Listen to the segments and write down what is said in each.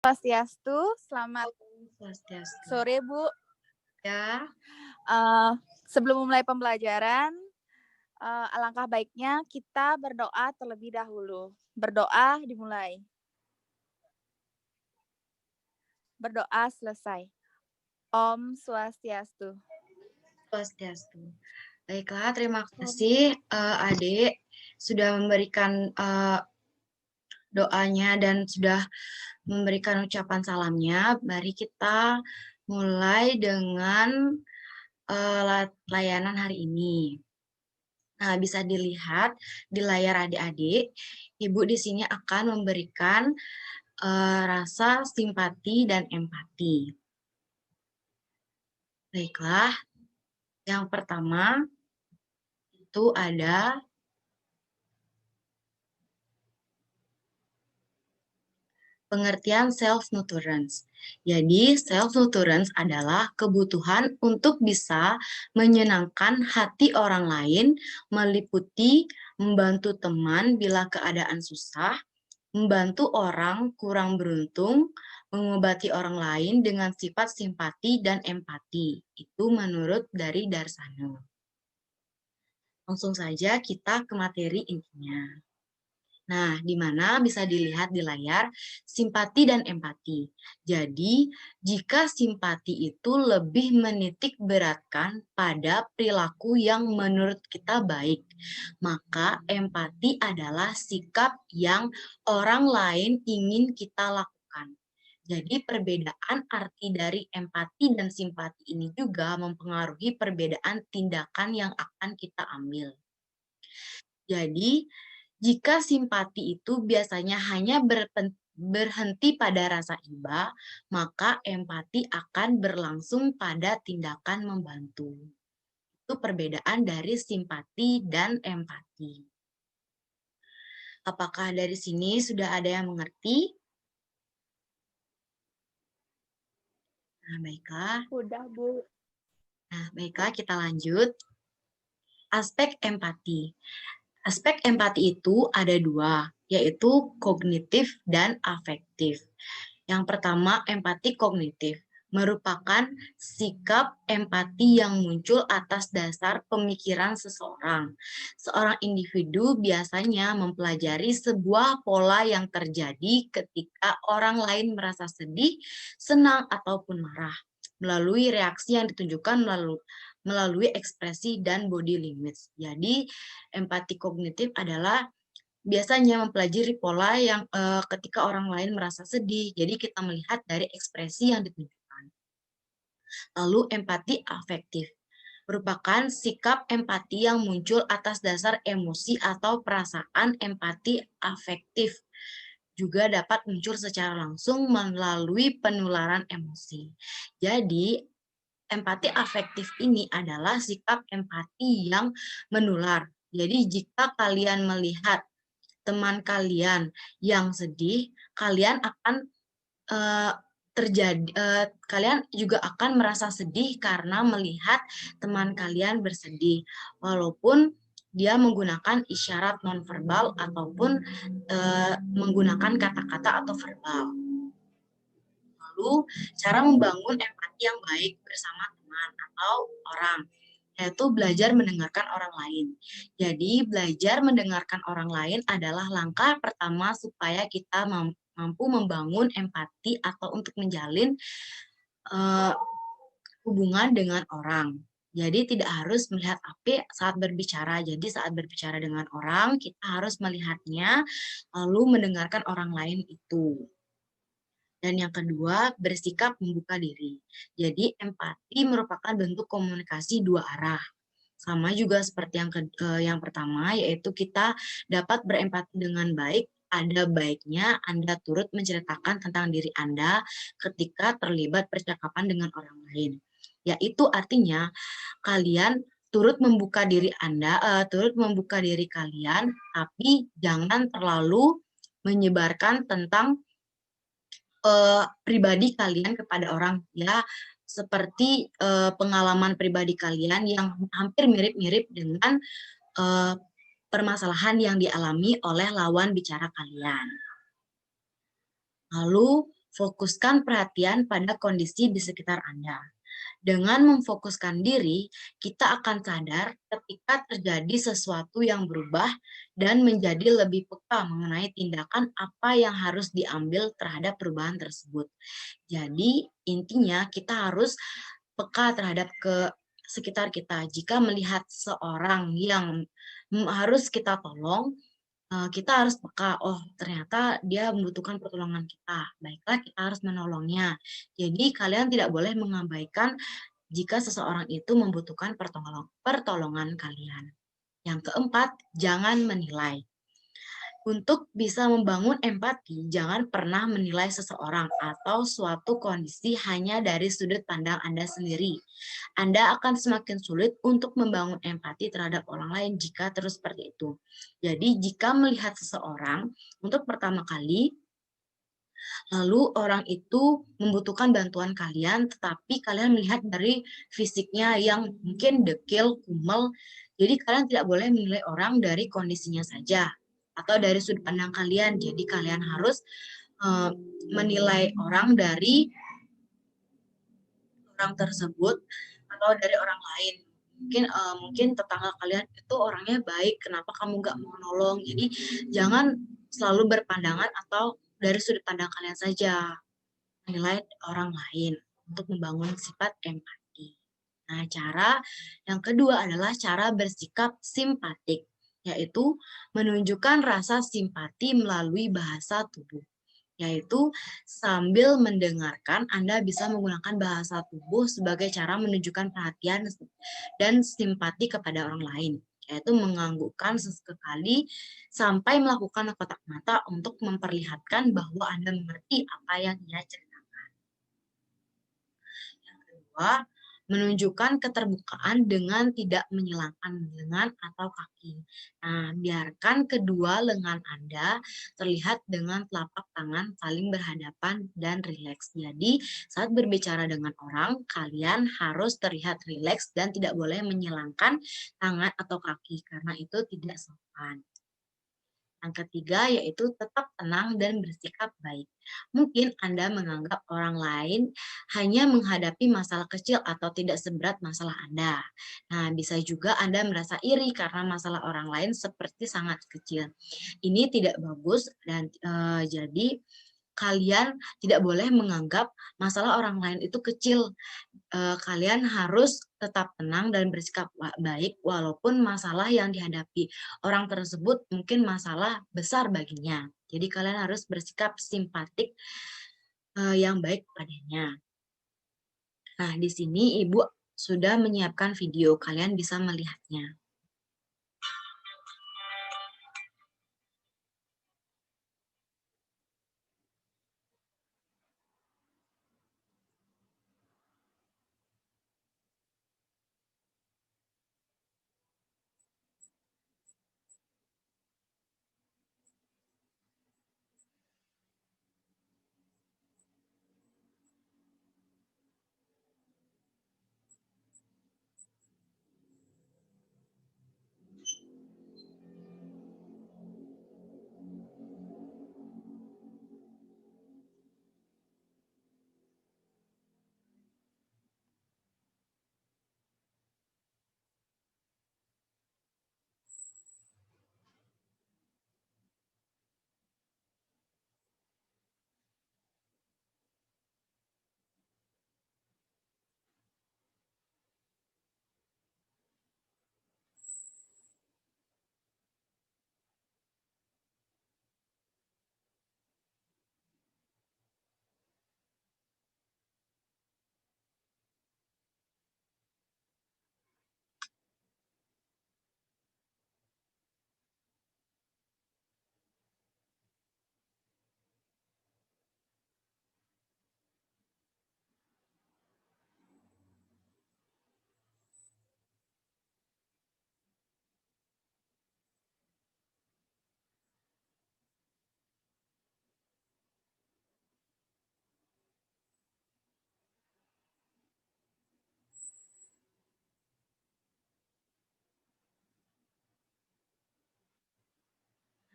Swastiastu, selamat Swastiastu. sore Bu. Ya. Sebelum memulai pembelajaran, alangkah baiknya kita berdoa terlebih dahulu. Berdoa dimulai. Berdoa selesai. Om Swastiastu. Swastiastu. Baiklah, terima kasih Adik sudah memberikan doanya dan sudah memberikan ucapan salamnya. Mari kita mulai dengan layanan hari ini. Nah, bisa dilihat di layar adik-adik, Ibu di sini akan memberikan rasa simpati dan empati. Baiklah, yang pertama itu ada pengertian self-nurturance. Jadi, self-nurturance adalah kebutuhan untuk bisa menyenangkan hati orang lain, meliputi membantu teman bila keadaan susah, membantu orang kurang beruntung, mengobati orang lain dengan sifat simpati dan empati. Itu menurut dari Darsana. Langsung saja kita ke materi intinya. Nah, di mana bisa dilihat di layar simpati dan empati. Jadi, jika simpati itu lebih menitik beratkan pada perilaku yang menurut kita baik, maka empati adalah sikap yang orang lain ingin kita lakukan. Jadi, perbedaan arti dari empati dan simpati ini juga mempengaruhi perbedaan tindakan yang akan kita ambil. Jadi, jika simpati itu biasanya hanya berhenti pada rasa iba, maka empati akan berlangsung pada tindakan membantu. Itu perbedaan dari simpati dan empati. Apakah dari sini sudah ada yang mengerti? Nah, baiklah. Udah, Bu. Nah, baiklah, kita lanjut. Aspek empati. Aspek empati itu ada dua, yaitu kognitif dan afektif. Yang pertama, empati kognitif merupakan sikap empati yang muncul atas dasar pemikiran seseorang. Seorang individu biasanya mempelajari sebuah pola yang terjadi ketika orang lain merasa sedih, senang, ataupun marah, melalui reaksi yang ditunjukkan melalui ekspresi dan body language. Jadi, empati kognitif adalah biasanya mempelajari pola yang ketika orang lain merasa sedih. Jadi kita melihat dari ekspresi yang ditunjukkan. Lalu empati afektif merupakan sikap empati yang muncul atas dasar emosi atau perasaan empati afektif. Juga dapat muncul secara langsung melalui penularan emosi. Jadi, empati afektif ini adalah sikap empati yang menular. Jadi, jika kalian melihat teman kalian yang sedih, kalian akan kalian juga akan merasa sedih karena melihat teman kalian bersedih, walaupun dia menggunakan isyarat nonverbal ataupun menggunakan kata-kata atau verbal. Lalu, cara membangun empati yang baik bersama teman atau orang, yaitu belajar mendengarkan orang lain. Jadi, belajar mendengarkan orang lain adalah langkah pertama supaya kita mampu membangun empati atau untuk menjalin hubungan dengan orang. Jadi, tidak harus melihat api saat berbicara. Jadi, saat berbicara dengan orang, kita harus melihatnya, lalu mendengarkan orang lain itu. Dan yang kedua, bersikap membuka diri. Jadi, empati merupakan bentuk komunikasi dua arah. Sama juga seperti yang pertama, yaitu kita dapat berempati dengan baik. Ada baiknya Anda turut menceritakan tentang diri Anda ketika terlibat percakapan dengan orang lain. Yaitu artinya, kalian turut membuka diri turut membuka diri kalian, tapi jangan terlalu menyebarkan tentang pribadi kalian kepada orang, ya, seperti pengalaman pribadi kalian yang hampir mirip-mirip dengan permasalahan yang dialami oleh lawan bicara kalian. Lalu Fokuskan perhatian pada kondisi di sekitar Anda. Dengan memfokuskan diri, kita akan sadar ketika terjadi sesuatu yang berubah dan menjadi lebih peka mengenai tindakan apa yang harus diambil terhadap perubahan tersebut. Jadi, intinya kita harus peka terhadap ke sekitar kita. Jika melihat seorang yang harus kita tolong, kita harus peka, "Oh, ternyata dia membutuhkan pertolongan kita. Baiklah, kita harus menolongnya." Jadi kalian tidak boleh mengabaikan jika seseorang itu membutuhkan pertolongan kalian. Yang keempat, jangan menilai. Untuk bisa membangun empati, jangan pernah menilai seseorang atau suatu kondisi hanya dari sudut pandang Anda sendiri. Anda akan semakin sulit untuk membangun empati terhadap orang lain jika terus seperti itu. Jadi, jika melihat seseorang untuk pertama kali, lalu orang itu membutuhkan bantuan kalian, tetapi kalian melihat dari fisiknya yang mungkin dekil, kumel, jadi kalian tidak boleh menilai orang dari kondisinya saja atau dari sudut pandang kalian. Jadi kalian harus menilai orang dari orang tersebut atau dari orang lain. Mungkin tetangga kalian itu orangnya baik, kenapa kamu nggak mau nolong? Jadi jangan selalu berpandangan atau dari sudut pandang kalian saja, nilai orang lain untuk membangun sifat empati. Nah, cara yang kedua adalah cara bersikap simpatik, yaitu menunjukkan rasa simpati melalui bahasa tubuh. Yaitu sambil mendengarkan, Anda bisa menggunakan bahasa tubuh sebagai cara menunjukkan perhatian dan simpati kepada orang lain, yaitu menganggukkan sesekali sampai melakukan kotak mata untuk memperlihatkan bahwa Anda mengerti apa yang ia ceritakan. Yang kedua, menunjukkan keterbukaan dengan tidak menyilangkan lengan atau kaki. Nah, biarkan kedua lengan Anda terlihat dengan telapak tangan saling berhadapan dan rileks. Jadi, saat berbicara dengan orang, kalian harus terlihat rileks dan tidak boleh menyilangkan tangan atau kaki karena itu tidak sopan. Yang ketiga yaitu tetap tenang dan bersikap baik. Mungkin Anda menganggap orang lain hanya menghadapi masalah kecil atau tidak seberat masalah Anda. Nah, bisa juga Anda merasa iri karena masalah orang lain seperti sangat kecil. Ini tidak bagus dan jadi kalian tidak boleh menganggap masalah orang lain itu kecil. Kalian harus tetap tenang dan bersikap baik walaupun masalah yang dihadapi orang tersebut mungkin masalah besar baginya. Jadi kalian harus bersikap simpatik yang baik padanya. Nah, di sini Ibu sudah menyiapkan video, kalian bisa melihatnya.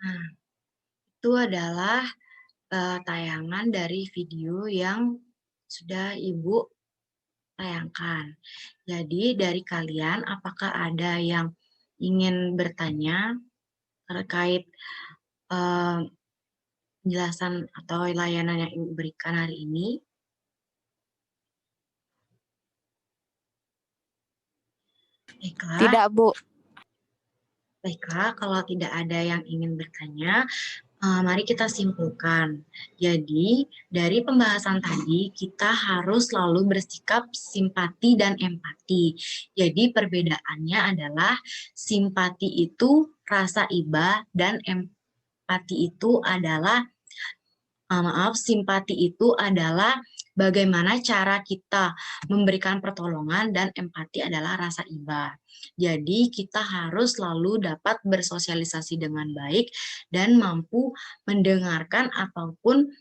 Nah, itu adalah tayangan dari video yang sudah Ibu tayangkan. Jadi dari kalian apakah ada yang ingin bertanya terkait penjelasan atau layanan yang Ibu berikan hari ini? Baiklah. Tidak, Bu. Baiklah, kalau tidak ada yang ingin bertanya, mari kita simpulkan. Jadi, dari pembahasan tadi, kita harus selalu bersikap simpati dan empati. Jadi, perbedaannya adalah simpati itu rasa iba dan empati itu adalah simpati itu adalah bagaimana cara kita memberikan pertolongan dan empati adalah rasa iba. Jadi kita harus selalu dapat bersosialisasi dengan baik dan mampu mendengarkan ataupun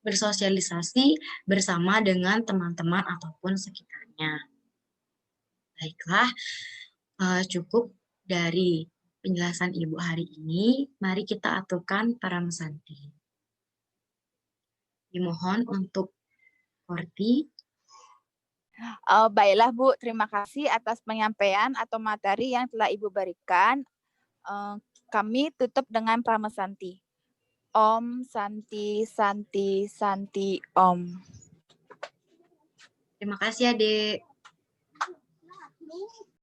bersosialisasi bersama dengan teman-teman ataupun sekitarnya. Baiklah, cukup dari penjelasan Ibu hari ini. Mari kita aturkan para mesanti. Dimohon untuk Korti. Baiklah, Bu. Terima kasih atas penyampaian atau materi yang telah Ibu berikan. Kami tutup dengan pramesanti. Om Santi Santi Santi Om. Terima kasih, Adik.